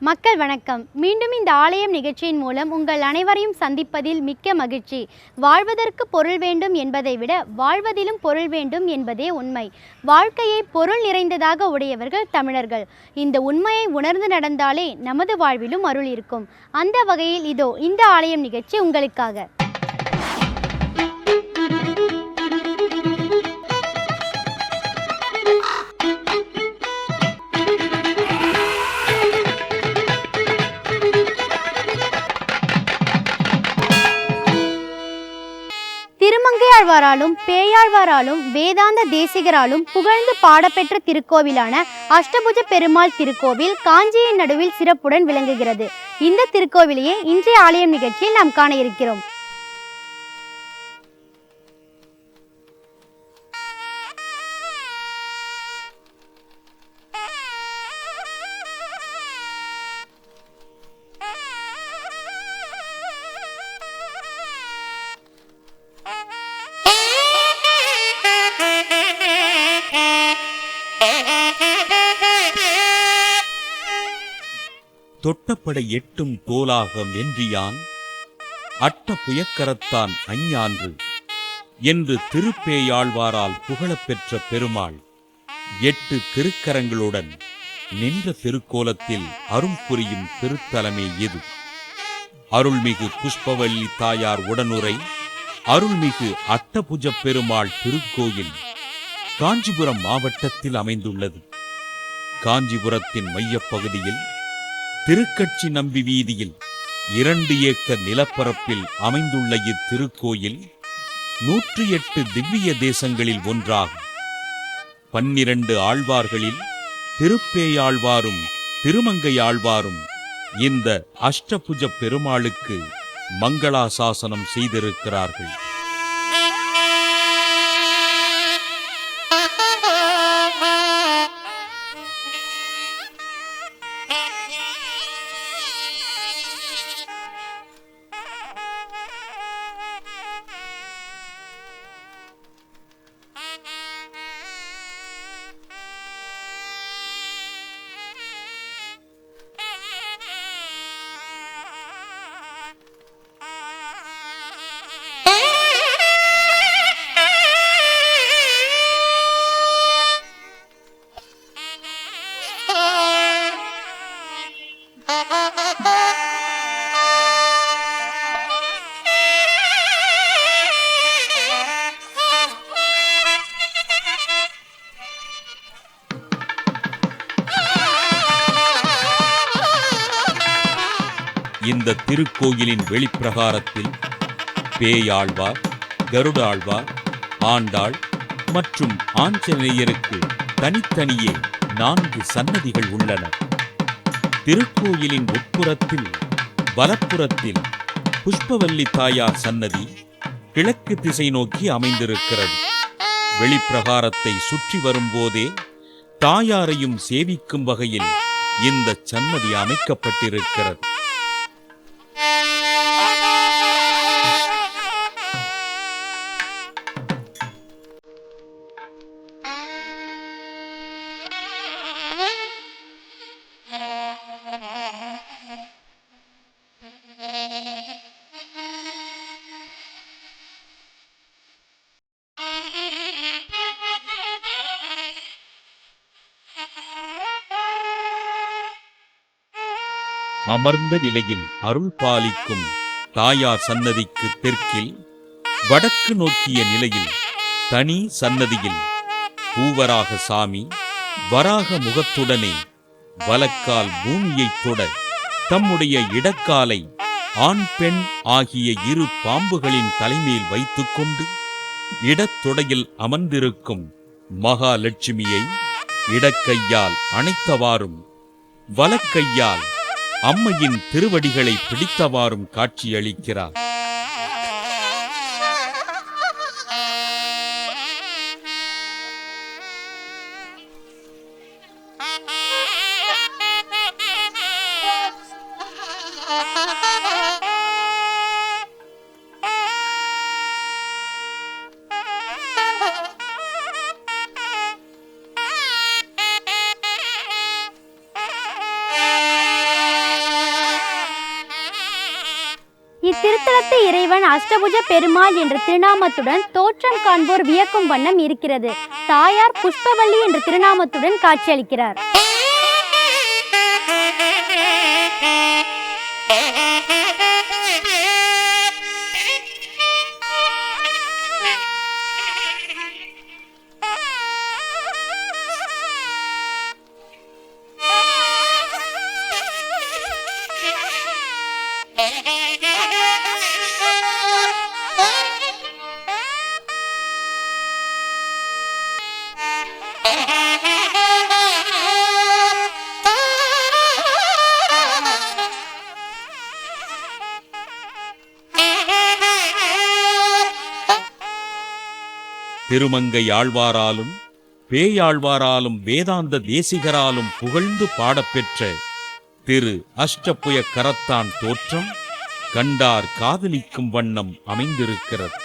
மக்கள் வணக்கம். மீண்டும் இந்த ஆலயம் நிகழ்ச்சியின் மூலம் உங்கள் அனைவரையும் சந்திப்பதில் மிக்க மகிழ்ச்சி. வாழ்வதற்கு பொருள் வேண்டும் என்பதை விட வாழ்வதிலும் பொருள் வேண்டும் என்பதே உண்மை. வாழ்க்கையை பொருள் நிறைந்ததாக உடையவர்கள் தமிழர்கள். இந்த உண்மையை உணர்ந்து நடந்தாலே நமது வாழ்விலும் அருள் இருக்கும். அந்த வகையில் இதோ இந்த ஆலயம் நிகழ்ச்சி உங்களுக்காக. திருமங்கையாழ்வாராலும் பேயாழ்வாராலும் வேதாந்த தேசிகராலும் புகழ்ந்து பாடப்பெற்ற திருக்கோவிலான அஷ்டபுஜ பெருமாள் திருக்கோவில் காஞ்சியின் நடுவில் சிறப்புடன் விளங்குகிறது. இந்த திருக்கோவிலையே இன்றைய ஆலயம் நிகழ்ச்சியில் நாம் காண இருக்கிறோம். தொட்டப்படை எட்டும் தோலாகம் என்றியான் அட்ட புயக்கரத்தான் அஞ்ஞான்று என்று திருப்பேயாழ்வாரால் புகழப்பெற்ற பெருமாள் 8 திருக்கரங்களுடன் நின்ற திருக்கோலத்தில் அருள் புரியும் திருத்தலமே இது. அருள்மிகு புஷ்பவல்லி தாயார் உடனுரை அருள்மிகு அட்டபுஜ பெருமாள் திருக்கோயில் காஞ்சிபுரம் மாவட்டத்தில் அமைந்துள்ளது. காஞ்சிபுரத்தின் மையப்பகுதியில் திருக்கட்சி நம்பி வீதியில் 2 ஏக்கர் நிலப்பரப்பில் அமைந்துள்ள இத்திருக்கோயில் 108 திவ்ய தேசங்களில் ஒன்றாகும். 12 ஆழ்வார்களில் திருப்பேயாழ்வாரும் திருமங்கையாழ்வாரும் இந்த அஷ்டபுஜ பெருமாளுக்கு மங்களாசாசனம் செய்திருக்கிறார்கள். இந்த திருக்கோயிலின் வெளிப்பிரகாரத்தில் பேயாழ்வார், கருடாழ்வார், ஆண்டாள் மற்றும் ஆஞ்சநேயருக்கு தனித்தனியே 4 சன்னதிகள் உள்ளன. திருக்கோயிலின் உட்புறத்தில் வலப்புறத்தில் புஷ்பவல்லி தாயார் சன்னதி கிழக்கு திசை நோக்கி அமைந்திருக்கிறது. வெளிப்பிரகாரத்தை சுற்றி வரும்போதே தாயாரையும் சேவிக்கும் வகையில் இந்த சன்னதி அமைக்கப்பட்டிருக்கிறது. அமர்ந்த நிலையில் அருள் பாலிக்கும் தாயார் சன்னதிக்கு தெற்கில் வடக்கு நோக்கிய நிலையில் தனி சன்னதியில் பூவராக சாமி வராக முகத்துடனே வலக்கால் பூமியைத் தொட தம்முடைய இடக்காலை ஆண் பெண் ஆகிய 2 பாம்புகளின் தலைமேல் வைத்துக்கொண்டு இடத்தொடையில் அமர்ந்திருக்கும் மகாலட்சுமியை இடக்கையால் அணைத்தவாறும் வலக்கையால் அம்மையின் திருவடிகளை பிடித்தவாறும் காட்சியளிக்கிறார். இத்திருத்தலத்து இறைவன் அஷ்டபுஜ பெருமாள் என்ற திருநாமத்துடன் தோற்றம் காண்போர் வியக்கும் வண்ணம் இருக்கிறது. தாயார் புஷ்பவல்லி என்ற திருநாமத்துடன் காட்சியளிக்கிறார். திருமங்கை ஆழ்வாராலும் பேயாழ்வாராலும் வேதாந்த தேசிகராலும் புகழ்ந்து பாடப்பெற்ற திரு அஷ்டபுய கரத்தான் தோற்றம் கண்டார் காதலிக்கும் வண்ணம் அமைந்திருக்கிறது.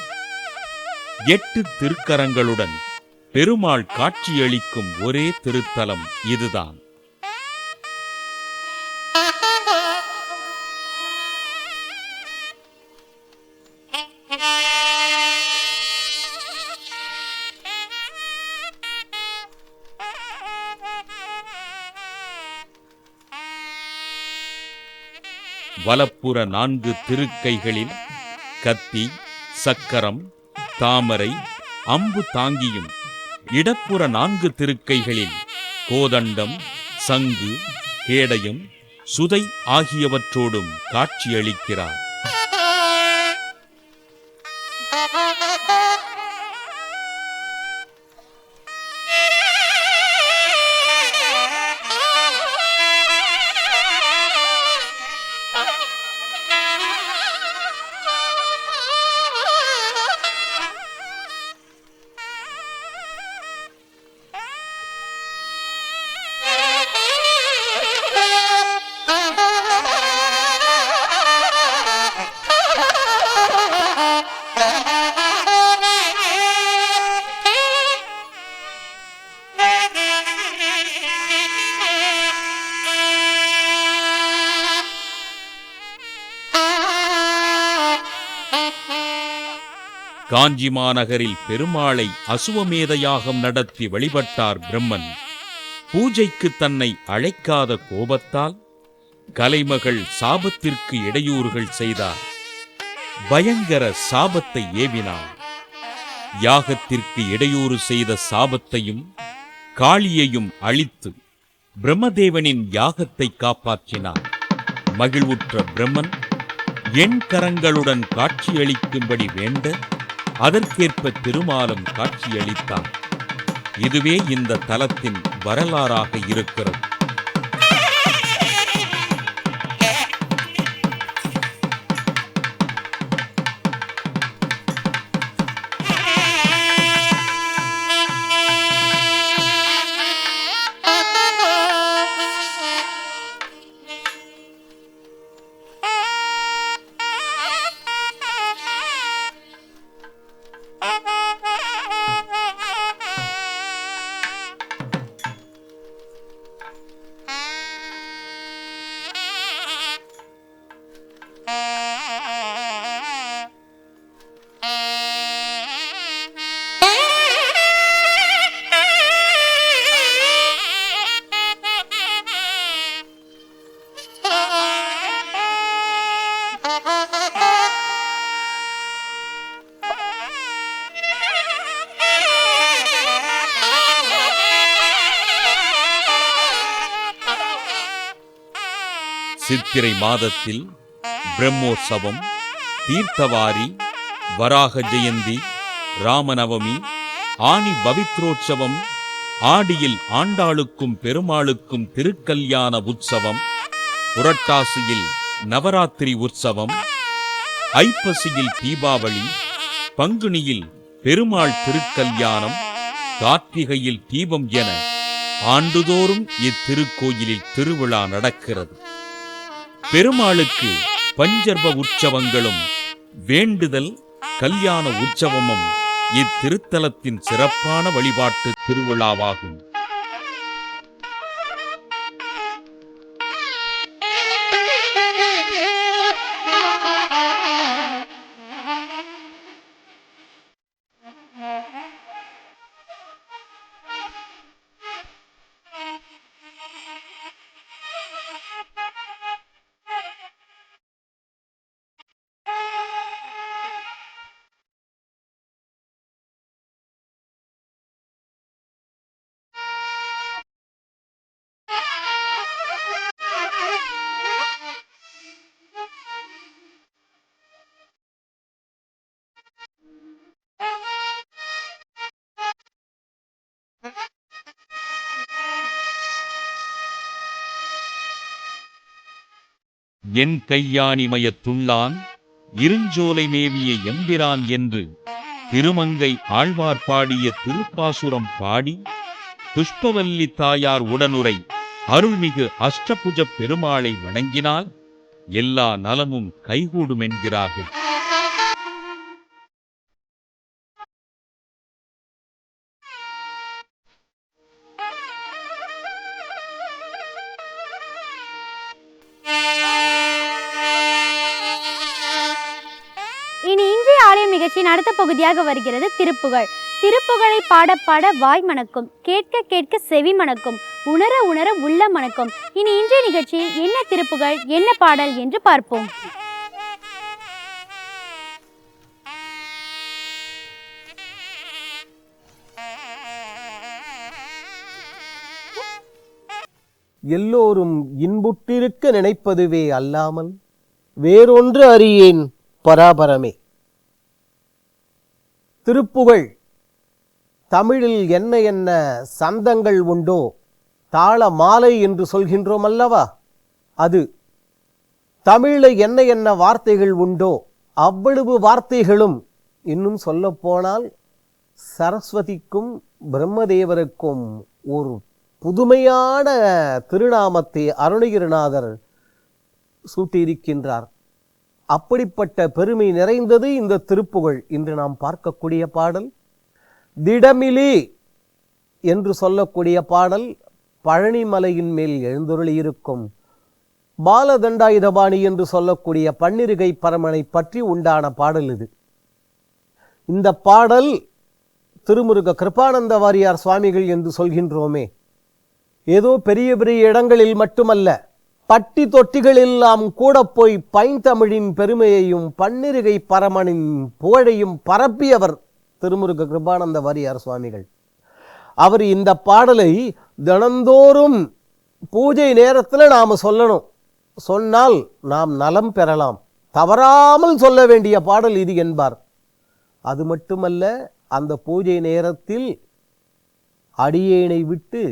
8 திருக்கரங்களுடன் பெருமாள் காட்சியளிக்கும் ஒரே திருத்தலம் இதுதான். வலப்புற 4 திருக்கைகளில் கத்தி, சக்கரம், தாமரை, அம்பு தாங்கியும், இடப்புற 4 திருக்கைகளில் கோதண்டம், சங்கு, கேடயம், சுதை ஆகியவற்றோடும் காட்சியளிக்கிறார். காஞ்சி மாநகரில் பெருமாளை அசுவமேத யாகம் நடத்தி வழிபட்டார் பிரம்மன். பூஜைக்கு தன்னை அழைக்காத கோபத்தால் கலைமகள் சாபத்திற்கு இடையூறுகள் செய்தார். பயங்கர சாபத்தை ஏவினார். யாகத்திற்கு இடையூறு செய்த சாபத்தையும் காளியையும் அழித்து பிரம்மதேவனின் யாகத்தை காப்பாற்றினார். மகிழ்வுற்ற பிரம்மன் எண் கரங்களுடன் காட்சியளிக்கும்படி வேண்ட அதற்கேற்ப திருமாலும் காட்சியளித்தார். இதுவே இந்த தலத்தின் வரலாறாக இருக்கிறது. சித்திரை மாதத்தில் பிரம்மோற்சவம், தீர்த்தவாரி, வராக ஜெயந்தி, ராமநவமி, ஆனி பவித்ரோற்சவம், ஆடியில் ஆண்டாளுக்கும் பெருமாளுக்கும் திருக்கல்யாண உற்சவம், புரட்டாசியில் நவராத்திரி உற்சவம், ஐப்பசியில் தீபாவளி, பங்குனியில் பெருமாள் திருக்கல்யாணம், கார்த்திகையில் தீபம் என ஆண்டுதோறும் இத்திருக்கோயிலில் திருவிழா நடக்கிறது. பெருமாளுக்கு பஞ்சர்ப உற்சவங்களும் வேண்டுதல் கல்யாண உற்சவமும் இத்திருத்தலத்தின் சிறப்பான வழிபாட்டு திருவிழாவாகும். என் கையானிமயத்துள்ளான் இருஞ்சோலை மேவிய எம்பிரான் என்று திருமங்கை ஆழ்வார் பாடிய திருப்பாசுரம் பாடி புஷ்பவல்லி தாயார் உடனுரை அருள்மிகு அஷ்டபுஜ பெருமாளை வணங்கினால் எல்லா நலமும் கைகூடும் என்கிறார்கள். இனி இன்றைய ஆலயம் நிகழ்ச்சியின் அடுத்த பகுதியாக வருகிறது திருப்புகழ். திருப்புகழை பாட பாட வாய் மணக்கும், கேட்க கேட்க செவி மணக்கும், உணர உணர உள்ள மணக்கும். இனி இன்றைய நிகழ்ச்சியில் என்ன திருப்புகழ், என்ன பாடல் என்று பார்ப்போம். எல்லோரும் இன்புற்றிருக்க நினைப்பதுவே அல்லாமல் வேறொன்று அறியேன் பராபரமே. திருப்புகழ் தமிழில் என்ன என்ன சந்தங்கள் உண்டோ, தாள மாலை என்று சொல்கின்றோம் அல்லவா, அது தமிழில் என்ன என்ன வார்த்தைகள் உண்டோ அவ்வளவு வார்த்தைகளும், இன்னும் சொல்லப்போனால் சரஸ்வதிக்கும் பிரம்மதேவருக்கும் ஒரு புதுமையான திருநாமத்தை அருணகிரிநாதர் சூட்டியிருக்கின்றார். அப்படிப்பட்ட பெருமை நிறைந்தது இந்த திருப்புகழ். இன்று நாம் பார்க்கக்கூடிய பாடல் திடமிலி என்று சொல்லக்கூடிய பாடல். பழனிமலையின் மேல் எழுந்தருளியிருக்கும் பாலதண்டாயுதபாணி என்று சொல்லக்கூடிய பன்னிருகை பரமனை பற்றி உண்டான பாடல் இது. இந்த பாடல் திருமுருக கிருபானந்த வாரியார் சுவாமிகள் என்று சொல்கின்றோமே, ஏதோ பெரிய பெரிய இடங்களில் மட்டுமல்ல, பட்டி தொட்டிகளெல்லாம் கூட போய் பைந்தமிழின் பெருமையையும் பன்னிருகை பரமனின் புகழையும் பரப்பியவர் திருமுருக கிருபானந்த வாரியார் சுவாமிகள். அவர் இந்த பாடலை தினந்தோறும் பூஜை நேரத்தில் நாம் சொல்லணும். சொன்னால் நாம் நலம் பெறலாம், தவறாமல் சொல்ல வேண்டிய பாடல் இது என்பார். அது மட்டுமல்ல, அந்த பூஜை நேரத்தில் அடியேனை விட்டு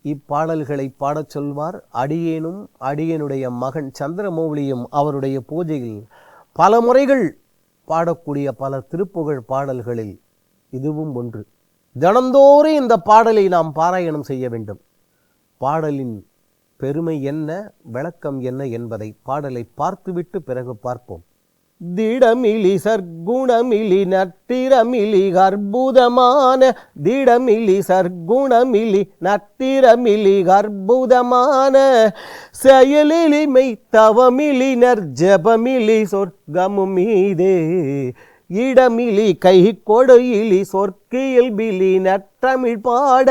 இப்பாடல்களை பாடச் சொல்வார். அடியேனும் அடியனுடைய மகன் சந்திரமௌலியும் அவருடைய பூஜையில் பல முறைகள் பாடக்கூடிய பல திருப்புகழ் பாடல்களில் இதுவும் ஒன்று. தினந்தோறும் இந்த பாடலை நாம் பாராயணம் செய்ய வேண்டும். பாடலின் பெருமை என்ன, விளக்கம் என்ன என்பதை பாடலை பார்த்துவிட்டு பிறகு பார்ப்போம். திடமிலி சர்க்குணமிலி நட்டிரமிலி அற்புதமான, திடமிலி சர்க்குணமிலி நட்டிரமிலி அற்புதமான, செயலிலிமை தவமிலி நற்ஜபமிலி சொர்க்கமும் மீதே, இடமிலி கை கொடையிலி சொற்கியல்பிலி நற்றமிழ் பாட,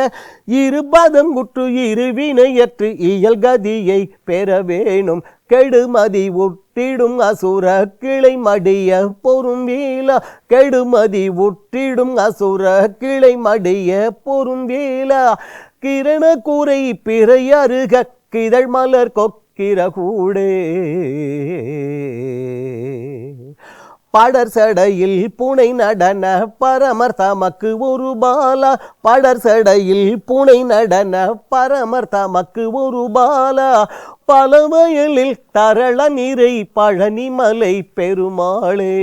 இருபதம் குற்று இருவினையற்று இயல்கதியை பெற வேணும், கெடுமதி உட்டிடும் அசுர கிளை மடிய பொறும்பீலா, கெடுமதி உட்டிடும் அசுர கிளை மடிய பொறும்பீலா, கிரண கூரை பிறை அருக கிதழ் மலர் கொக்கிர கூடே, படர் சடையில் புனை நடன பரமர் தமக்கு ஒரு பாலா, படர் சடையில் புனை நடன பரமர் தமக்கு ஒரு பாலா, பல வயலில் தரள நிறை பழனிமலை பெருமாளே.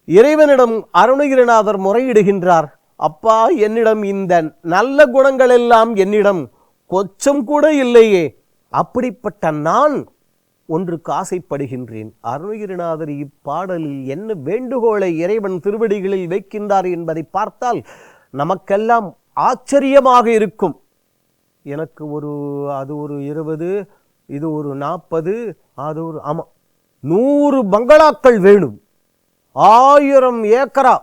இறைவனிடம் அருணகிரிநாதர் முறையிடுகின்றார். அப்பா, என்னிடம் இந்த நல்ல குணங்கள் எல்லாம் என்னிடம் கொஞ்சம் கூட இல்லையே, அப்படிப்பட்ட நான் ஒன்றுக்கு ஆசைப்படுகின்றேன். அருணகிரிநாதர் இப்பாடலில் என்ன வேண்டுகோளை இறைவன் திருவடிகளில் வைக்கின்றார் என்பதை பார்த்தால் நமக்கெல்லாம் ஆச்சரியமாக இருக்கும். எனக்கு அது ஒரு 20, இது ஒரு 40, அது ஒரு 100 பங்களாக்கள் வேணும், 1000 ஏக்கரா.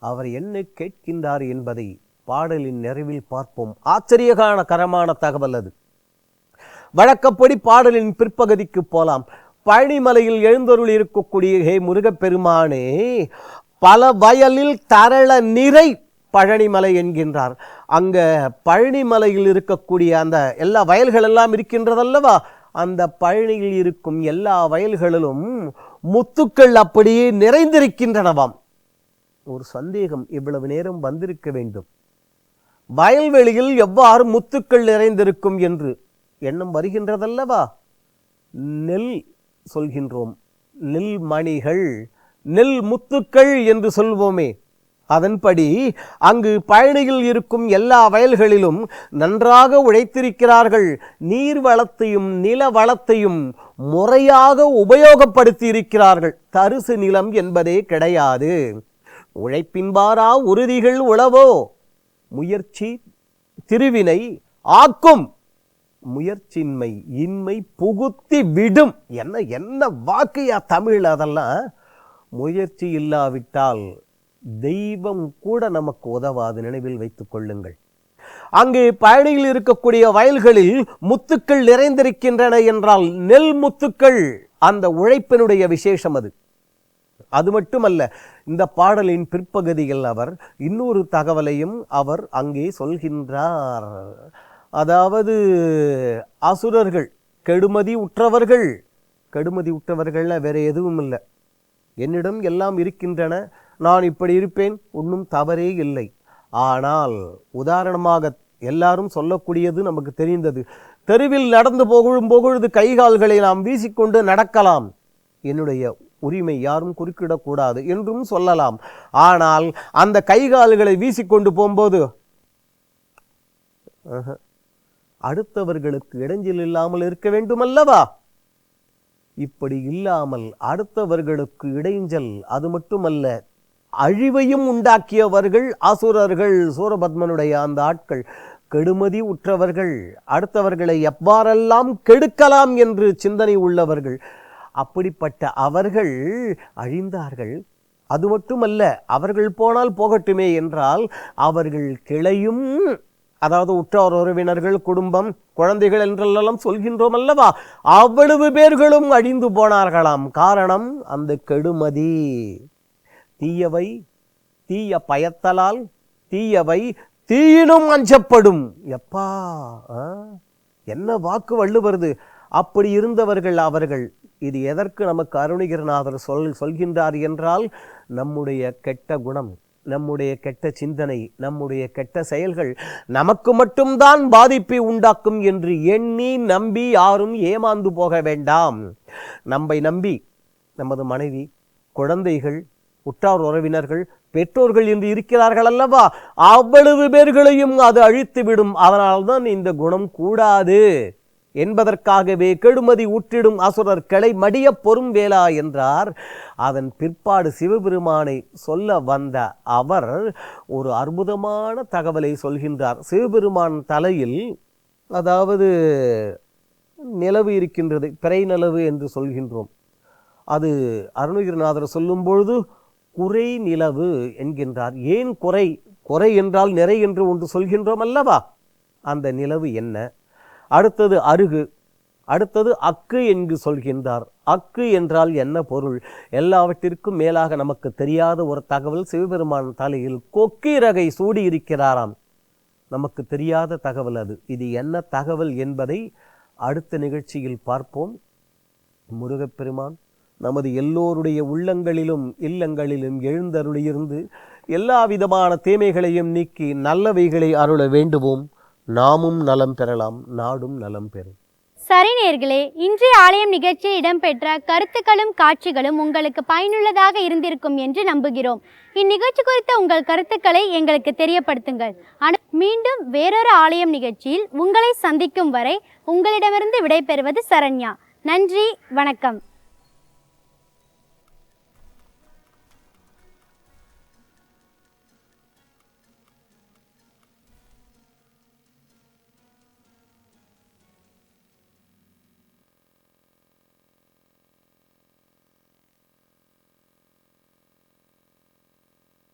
அவர் என்ன கேட்கின்றார் என்பதை பாடலின் நிறைவில் பார்ப்போம். ஆச்சரியகரமான தகவல் அது. வழக்கப்படி பாடலின் பிற்பகுதிக்கு போலாம். பழனிமலையில் எழுந்தருள் இருக்கக்கூடிய ஹே முருகப்பெருமானே, பல வயலில் தரள நிறை பழனிமலை என்கின்றார். அங்க பழனிமலையில் இருக்கக்கூடிய அந்த எல்லா வயல்கள் எல்லாம் இருக்கின்றதல்லவா, அந்த பழனியில் இருக்கும் எல்லா வயல்களிலும் முத்துக்கள் அப்படியே நிறைந்திருக்கின்றனவாம். ஒரு சந்தேகம் இவ்வளவு நேரம் வந்திருக்க வேண்டும். வயல்வெளியில் எவ்வாறு முத்துக்கள் நிறைந்திருக்கும் என்று எண்ணம் வருகின்றதல்லவா? நெல் சொல்கின்றோம், நெல் மணிகள், நெல் முத்துக்கள் என்று சொல்வோமே. அதன்படி அங்கு பழனியில் இருக்கும் எல்லா வயல்களிலும் நன்றாக உழைத்திருக்கிறார்கள். நீர் வளத்தையும் நில வளத்தையும் முறையாக உபயோகப்படுத்தி இருக்கிறார்கள். தரிசு நிலம் என்பதே கிடையாது. உழைப்பின்பாரா உறுதிகள் உளவோ, முயற்சி திருவினை ஆக்கும், முயற்சியின்மை இன்மை புகுத்தி விடும். என்ன வாக்கையா தமிழ்! அதெல்லாம் முயற்சி இல்லாவிட்டால் தெய்வம் கூட நமக்கு உதவாது, நினைவில் வைத்துக் கொள்ளுங்கள். அங்கே பழனியில் இருக்கக்கூடிய வயல்களில் முத்துக்கள் நிறைந்திருக்கின்றன என்றால் நெல் முத்துக்கள், அந்த உழைப்பினுடைய விசேஷம் அது. அது மட்டுமல்ல, இந்த பாடலின் பிற்பகுதியில் அவர் இன்னொரு தகவலையும் அவர் அங்கே சொல்கின்றார். அதாவது அசுரர்கள் கெடுமதி உற்றவர்கள், கெடுமதி உற்றவர்கள்ல வேற எதுவும் இல்லை. என்னிடம் எல்லாம் இருக்கின்றன, நான் இப்படி இருப்பேன், ஒன்றும் தவறே இல்லை. ஆனால் உதாரணமாக எல்லாரும் சொல்லக்கூடியது நமக்கு தெரிந்தது, தெருவில் நடந்து போகும்பொழுது கைகால்களை நாம் வீசிக்கொண்டு நடக்கலாம், என்னுடைய உரிமை யாரும் குறுக்கிடக்கூடாது என்றும் சொல்லலாம். ஆனால் அந்த கைகால்களை வீசிக்கொண்டு போகும்போது அடுத்தவர்களுக்கு இடைஞ்சல் இல்லாமல் இருக்க வேண்டும் அல்லவா? இப்படி இல்லாமல் அடுத்தவர்களுக்கு இடைஞ்சல், அது மட்டுமல்ல அழிவையும் உண்டாக்கியவர்கள் அசுரர்கள், சூரபத்மனுடைய அந்த ஆட்கள், கெடுமதி உற்றவர்கள், அடுத்தவர்களை எவ்வாறெல்லாம் கெடுக்கலாம் என்று சிந்தனை உள்ளவர்கள். அப்படிப்பட்ட அவர்கள் அழிந்தார்கள். அது மட்டுமல்ல, அவர்கள் போனால் போகட்டுமே என்றால் அவர்கள் கிளையும், அதாவது உற்றார் உறவினர்கள், குடும்பம், குழந்தைகள் என்றெல்லாம் சொல்கின்றோம் அல்லவா, அவ்வளவு பேர்களும் அழிந்து போனார்களாம். காரணம் அந்த கெடுமதி. தீயவை தீய பயத்தலால், தீயவை தீயினும் அஞ்சப்படும். எப்பா என்ன வாக்கு வள்ளுவருது! அப்படி இருந்தவர்கள் அவர்கள். இது எதற்கு நமக்கு அருணகிரிநாதர் சொல்கின்றார் என்றால், நம்முடைய கெட்ட குணம், நம்முடைய கெட்ட சிந்தனை, நம்முடைய கெட்ட செயல்கள் நமக்கு மட்டும்தான் பாதிப்பை உண்டாக்கும் என்று எண்ணி நம்பி யாரும் ஏமாந்து போக வேண்டாம். நம்மை நம்பி நமது மனைவி, குழந்தைகள், உற்றார் உறவினர்கள், பெற்றோர்கள் என்று இருக்கிறார்கள் அல்லவா, அவ்வளவு பேர்களையும் அது அழித்துவிடும். அதனால்தான் இந்த குணம் கூடாது என்பதற்காகவே கெடுமதி உற்றிடும் அசுரர் கிளை மடிய பொறும் வேளா என்றார். அதன் பிற்பாடு சிவபெருமானை சொல்ல வந்த அவர் ஒரு அற்புதமான தகவலை சொல்கின்றார். சிவபெருமான் தலையில், அதாவது நிலவு இருக்கின்றது, பிறை நிலவு என்று சொல்கின்றோம். அது அருணகிரிநாதர் சொல்லும் பொழுது குறை நிலவு என்கின்றார். ஏன் குறை? குறை என்றால் நிறை என்று ஒன்று சொல்கின்றோம் அல்லவா, அந்த நிலவு என்ன? அடுத்தது அருகு, அடுத்தது அக்கு என்று சொல்கின்றார். அக்கு என்றால் என்ன பொருள்? எல்லாவற்றிற்கும் மேலாக நமக்கு தெரியாத ஒரு தகவல், சிவபெருமான் தலையில் கொக்கிரகை சூடி இருக்கிறாராம். நமக்கு தெரியாத தகவல் அது. இது என்ன தகவல் என்பதை அடுத்த நிகழ்ச்சியில் பார்ப்போம். முருகப்பெருமான் நமது எல்லோருடைய உள்ளங்களிலும் இல்லங்களிலும் எழுந்தருளியிருந்து எல்லா விதமான தீமைகளையும் நீக்கி நல்லவைகளை அருள வேண்டுவோம். நாமும் நலம் பெறலாம், நாடும் நலம் பெறும். சரி நேயர்களே, இன்றைய ஆலயம் நிகழ்ச்சியில் இடம்பெற்ற கருத்துக்களும் காட்சிகளும் உங்களுக்கு பயனுள்ளதாக இருந்திருக்கும் என்று நம்புகிறோம். இந்நிகழ்ச்சி குறித்த உங்கள் கருத்துக்களை எங்களுக்கு தெரியப்படுத்துங்கள். மீண்டும் வேறொரு ஆலயம் நிகழ்ச்சியில் உங்களை சந்திக்கும் வரை உங்களிடமிருந்து விடைபெறுவது சரண்யா. நன்றி, வணக்கம்.